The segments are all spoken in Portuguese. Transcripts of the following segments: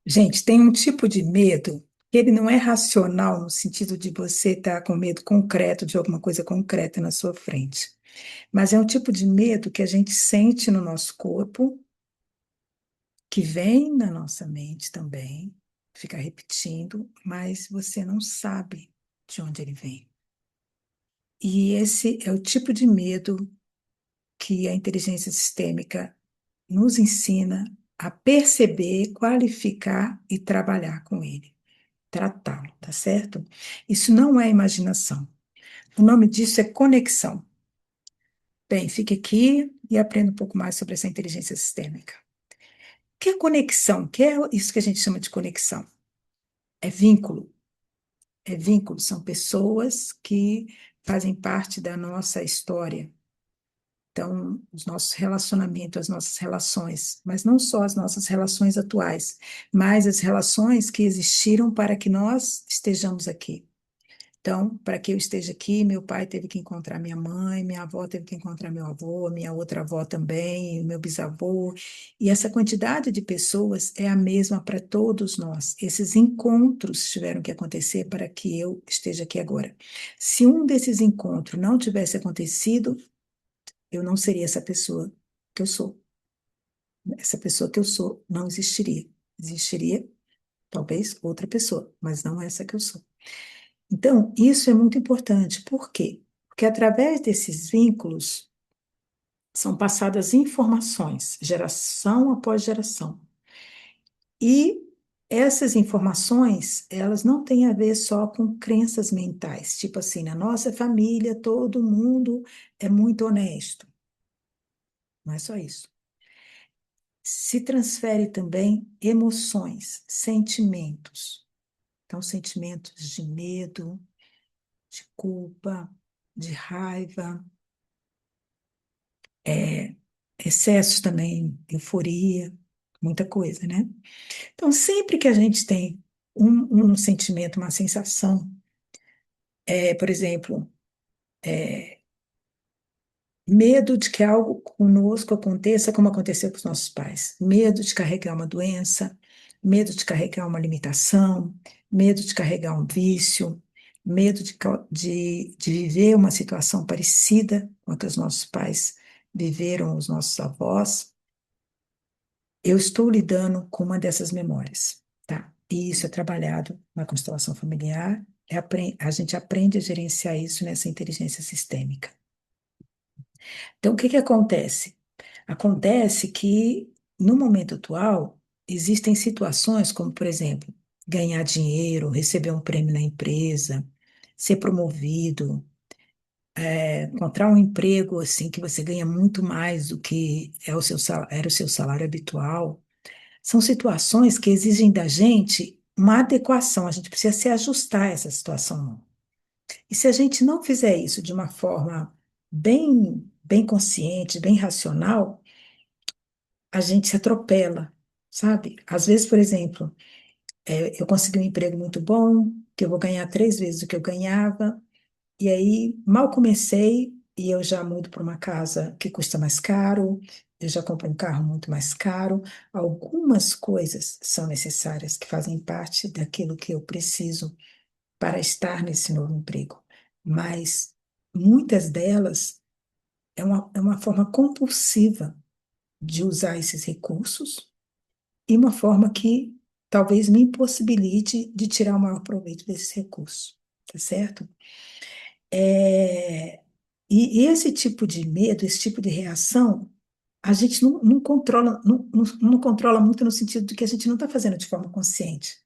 Gente, tem um tipo de medo que ele não é racional no sentido de você estar com medo concreto de alguma coisa concreta na sua frente, mas é um tipo de medo que a gente sente no nosso corpo, que vem na nossa mente também, fica repetindo, mas você não sabe de onde ele vem. E esse é o tipo de medo que a inteligência sistêmica nos ensina a perceber, qualificar e trabalhar com ele. Tratá-lo, tá certo? Isso não é imaginação. O nome disso é conexão. Bem, fique aqui e aprenda um pouco mais sobre essa inteligência sistêmica. O que é conexão? O que é isso que a gente chama de conexão? É vínculo. É vínculo. São pessoas que fazem parte da nossa história. Então, os nossos relacionamentos, as nossas relações, mas não só as nossas relações atuais, mas as relações que existiram para que nós estejamos aqui. Então, para que eu esteja aqui, meu pai teve que encontrar minha mãe, minha avó teve que encontrar meu avô, minha outra avó também, meu bisavô. E essa quantidade de pessoas é a mesma para todos nós. Esses encontros tiveram que acontecer para que eu esteja aqui agora. Se um desses encontros não tivesse acontecido, eu não seria essa pessoa que eu sou. Essa pessoa que eu sou não existiria. Existiria, talvez, outra pessoa, mas não essa que eu sou. Então, isso é muito importante. Por quê? Porque através desses vínculos são passadas informações, geração após geração. E essas informações, elas não têm a ver só com crenças mentais, tipo assim, na nossa família todo mundo é muito honesto. Não é só isso. Se transfere também emoções, sentimentos. Então, sentimentos de medo, de culpa, de raiva, é, excessos também, euforia, muita coisa, né? Então, sempre que a gente tem um sentimento, uma sensação, por exemplo, medo de que algo conosco aconteça como aconteceu com os nossos pais, medo de carregar uma doença, medo de carregar uma limitação, medo de carregar um vício, medo de viver uma situação parecida com a que os nossos pais viveram, os nossos avós. Eu estou lidando com uma dessas memórias, tá? E isso é trabalhado na constelação familiar, a gente aprende a gerenciar isso nessa inteligência sistêmica. Então, o que que acontece? Acontece que, no momento atual, existem situações como, por exemplo, ganhar dinheiro, receber um prêmio na empresa, ser promovido, encontrar um emprego assim que você ganha muito mais do que era o seu salário habitual. São situações que exigem da gente uma adequação, a gente precisa se ajustar a essa situação. E se a gente não fizer isso de uma forma bem consciente, bem racional, a gente se atropela, sabe? Às vezes, por exemplo, eu consegui um emprego muito bom, que eu vou ganhar 3 vezes o que eu ganhava, e aí mal comecei e eu já mudo para uma casa que custa mais caro, eu já compro um carro muito mais caro. Algumas coisas são necessárias que fazem parte daquilo que eu preciso para estar nesse novo emprego, mas muitas delas é uma forma compulsiva de usar esses recursos e uma forma que talvez me impossibilite de tirar o maior proveito desses recursos, tá certo? É, e esse tipo de medo, esse tipo de reação, a gente não controla, não controla muito no sentido de que a gente não está fazendo de forma consciente.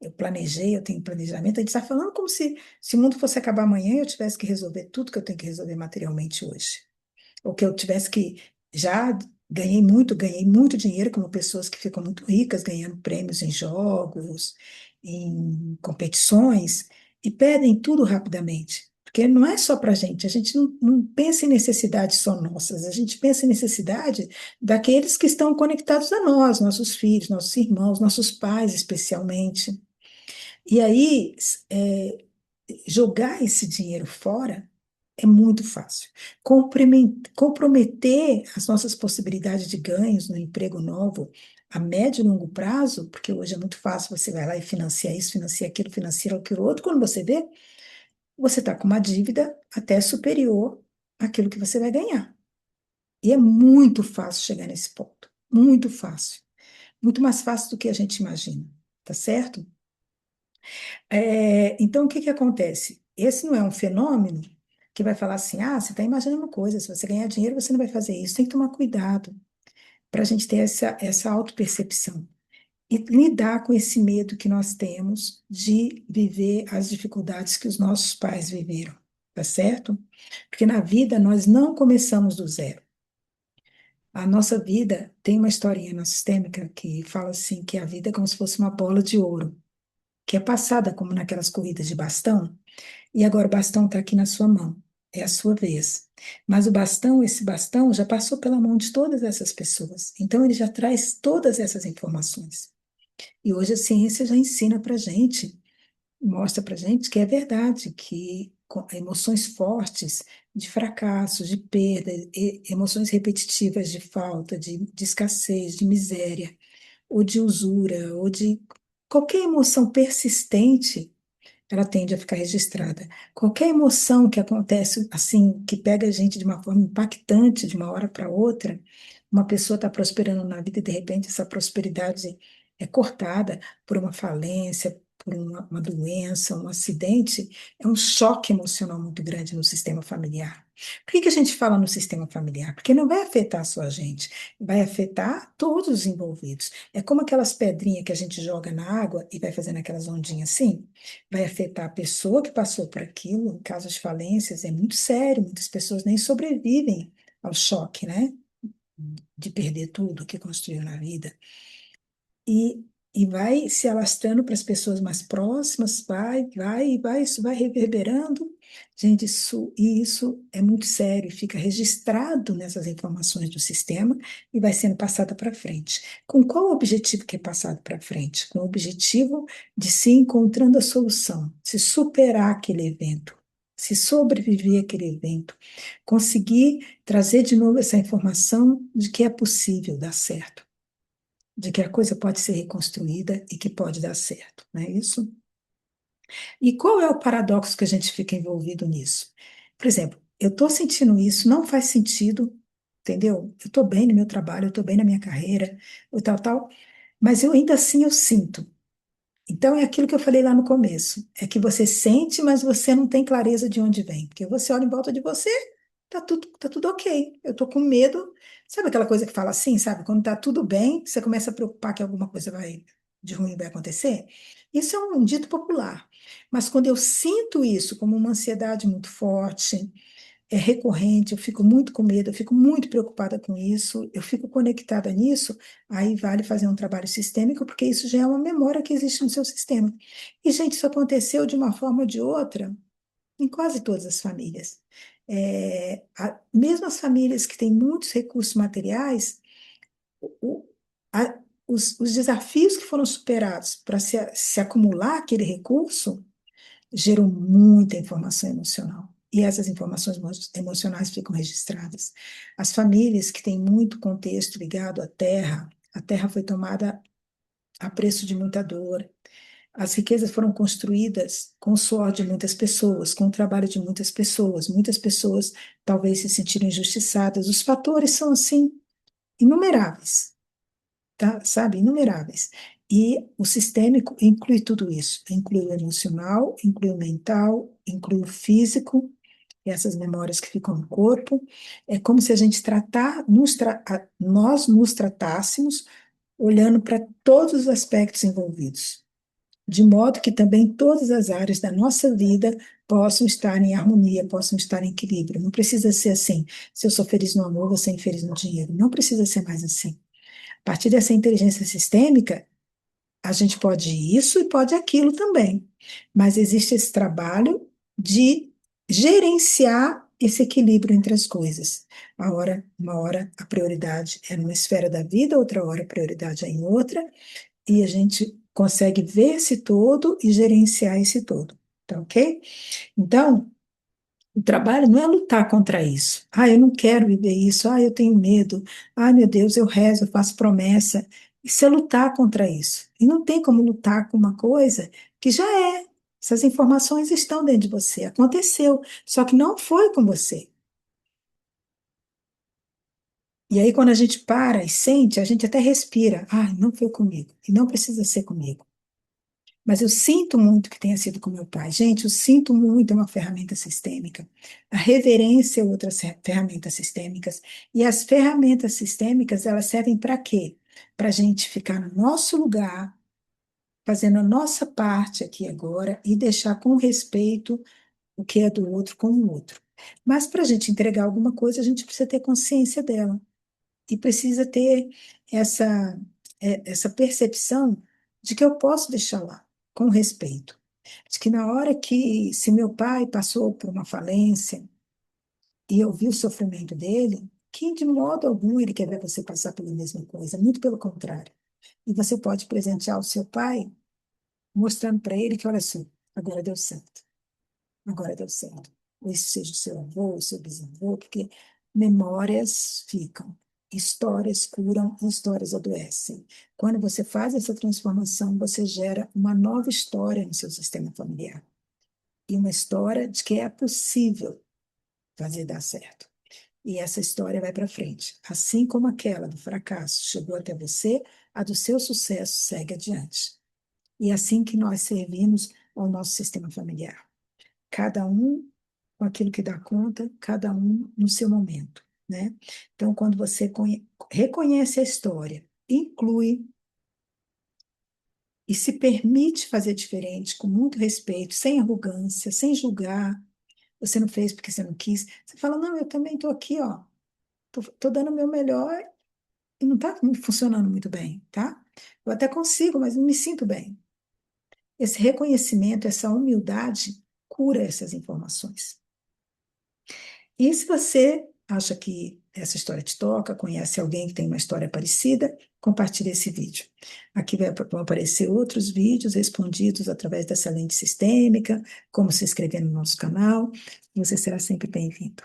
Eu planejei, eu tenho planejamento, a gente está falando como se o mundo fosse acabar amanhã e eu tivesse que resolver tudo que eu tenho que resolver materialmente hoje. Ou que eu tivesse que. Já ganhei muito dinheiro, como pessoas que ficam muito ricas ganhando prêmios em jogos, em competições, e perdem tudo rapidamente. Porque não é só para a gente não pensa em necessidades só nossas, a gente pensa em necessidade daqueles que estão conectados a nós, nossos filhos, nossos irmãos, nossos pais, especialmente. E aí, é, jogar esse dinheiro fora É muito fácil. Comprometer as nossas possibilidades de ganhos no emprego novo a médio e longo prazo, porque hoje é muito fácil, você vai lá e financia aquilo outro, quando você vê, você está com uma dívida até superior àquilo que você vai ganhar. E é muito fácil chegar nesse ponto. Muito fácil. Muito mais fácil do que a gente imagina. Tá certo? Então, o que que acontece? Esse não é um fenômeno que vai falar assim, ah, você está imaginando coisas, se você ganhar dinheiro, você não vai fazer isso. Tem que tomar cuidado para a gente ter essa autopercepção e lidar com esse medo que nós temos de viver as dificuldades que os nossos pais viveram, tá certo? Porque na vida nós não começamos do zero. A nossa vida tem uma historinha na sistêmica que fala assim que a vida é como se fosse uma bola de ouro, que é passada como naquelas corridas de bastão. E agora o bastão está aqui na sua mão, é a sua vez. Mas esse bastão já passou pela mão de todas essas pessoas, então ele já traz todas essas informações. E hoje a ciência já ensina para gente, mostra para gente que é verdade, que emoções fortes de fracasso, de perda, emoções repetitivas de falta, de escassez, de miséria, ou de usura, ou de qualquer emoção persistente ela tende a ficar registrada. Qualquer emoção que acontece assim, que pega a gente de uma forma impactante de uma hora para outra, uma pessoa está prosperando na vida e de repente essa prosperidade é cortada por uma falência, por uma doença, um acidente, é um choque emocional muito grande no sistema familiar. Por que que a gente fala no sistema familiar? Porque não vai afetar só a gente, vai afetar todos os envolvidos. É como aquelas pedrinhas que a gente joga na água e vai fazendo aquelas ondinhas assim, vai afetar a pessoa que passou por aquilo, em casos de falências, é muito sério, muitas pessoas nem sobrevivem ao choque, né? De perder tudo que construiu na vida. E, e vai se alastrando para as pessoas mais próximas, isso vai reverberando. Gente, isso é muito sério, fica registrado nessas informações do sistema e vai sendo passada para frente. Com qual objetivo que é passado para frente? Com o objetivo de se encontrando a solução, se superar aquele evento, se sobreviver àquele evento, conseguir trazer de novo essa informação de que é possível dar certo, de que a coisa pode ser reconstruída e que pode dar certo, não é isso? E qual é o paradoxo que a gente fica envolvido nisso? Por exemplo, eu estou sentindo isso, não faz sentido, entendeu? Eu estou bem no meu trabalho, eu estou bem na minha carreira, o tal, tal, mas eu ainda assim eu sinto. Então é aquilo que eu falei lá no começo, é que você sente, mas você não tem clareza de onde vem, porque você olha em volta de você, tá tudo ok. Eu tô com medo. Sabe aquela coisa que fala assim, sabe? Quando tá tudo bem, você começa a preocupar que alguma coisa de ruim vai acontecer. Isso é um dito popular. Mas quando eu sinto isso como uma ansiedade muito forte, é recorrente, eu fico muito com medo, eu fico muito preocupada com isso, eu fico conectada nisso, aí vale fazer um trabalho sistêmico, porque isso já é uma memória que existe no seu sistema. E, gente, isso aconteceu de uma forma ou de outra em quase todas as famílias. Mesmo as famílias que têm muitos recursos materiais, o- os desafios que foram superados para se acumular aquele recurso gerou muita informação emocional. E essas informações emocionais ficam registradas. As famílias que têm muito contexto ligado a terra foi tomada a preço de muita dor, as riquezas foram construídas com o suor de muitas pessoas, com o trabalho de muitas pessoas talvez se sentiram injustiçadas. Os fatores são, assim, inumeráveis, tá? Sabe? Inumeráveis. E o sistêmico inclui tudo isso, inclui o emocional, inclui o mental, inclui o físico, e essas memórias que ficam no corpo. É como se a gente nós nos tratássemos olhando para todos os aspectos envolvidos, de modo que também todas as áreas da nossa vida possam estar em harmonia, possam estar em equilíbrio. Não precisa ser assim. Se eu sou feliz no amor, vou ser infeliz no dinheiro. Não precisa ser mais assim. A partir dessa inteligência sistêmica, a gente pode isso e pode aquilo também. Mas existe esse trabalho de gerenciar esse equilíbrio entre as coisas. Uma hora a prioridade é numa esfera da vida, outra hora a prioridade é em outra, e a gente consegue ver esse todo e gerenciar esse todo, tá ok? Então, O trabalho não é lutar contra isso. Ah, eu não quero viver isso. Ah, eu tenho medo. Ah, meu Deus, eu rezo, eu faço promessa. Isso é lutar contra isso. E não tem como lutar com uma coisa que já é. Essas informações estão dentro de você. Aconteceu, só que não foi com você. E aí, quando a gente para e sente, a gente até respira. Ah, não foi comigo. E não precisa ser comigo. Mas eu sinto muito que tenha sido com meu pai. Gente, eu sinto muito é uma ferramenta sistêmica. A reverência é outra ferramenta sistêmicas. E as ferramentas sistêmicas, elas servem para quê? Para a gente ficar no nosso lugar, fazendo a nossa parte aqui agora e deixar com respeito o que é do outro com o outro. Mas para a gente entregar alguma coisa, a gente precisa ter consciência dela. E precisa ter essa, essa percepção de que eu posso deixar lá, com respeito. De que na hora que, se meu pai passou por uma falência e eu vi o sofrimento dele, que de modo algum ele quer ver você passar pela mesma coisa, muito pelo contrário. E você pode presentear o seu pai mostrando para ele que, olha só, agora deu certo. Agora deu certo. Ou isso seja o seu avô, o seu bisavô, porque memórias ficam, histórias curam, histórias adoecem. Quando você faz essa transformação, você gera uma nova história no seu sistema familiar. E uma história de que é possível fazer dar certo. E essa história vai para frente. Assim como aquela do fracasso chegou até você, a do seu sucesso segue adiante. E é assim que nós servimos ao nosso sistema familiar. Cada um com aquilo que dá conta, cada um no seu momento, né? Então, quando você reconhece a história, inclui e se permite fazer diferente, com muito respeito, sem arrogância, sem julgar, você não fez porque você não quis, você fala, não, eu também estou aqui, ó, tô dando o meu melhor e não está funcionando muito bem, tá? Eu até consigo, mas não me sinto bem. Esse reconhecimento, essa humildade cura essas informações. E se você acha que essa história te toca, conhece alguém que tem uma história parecida, compartilhe esse vídeo. Aqui vão aparecer outros vídeos respondidos através dessa lente sistêmica, como se inscrever no nosso canal, e você será sempre bem-vindo.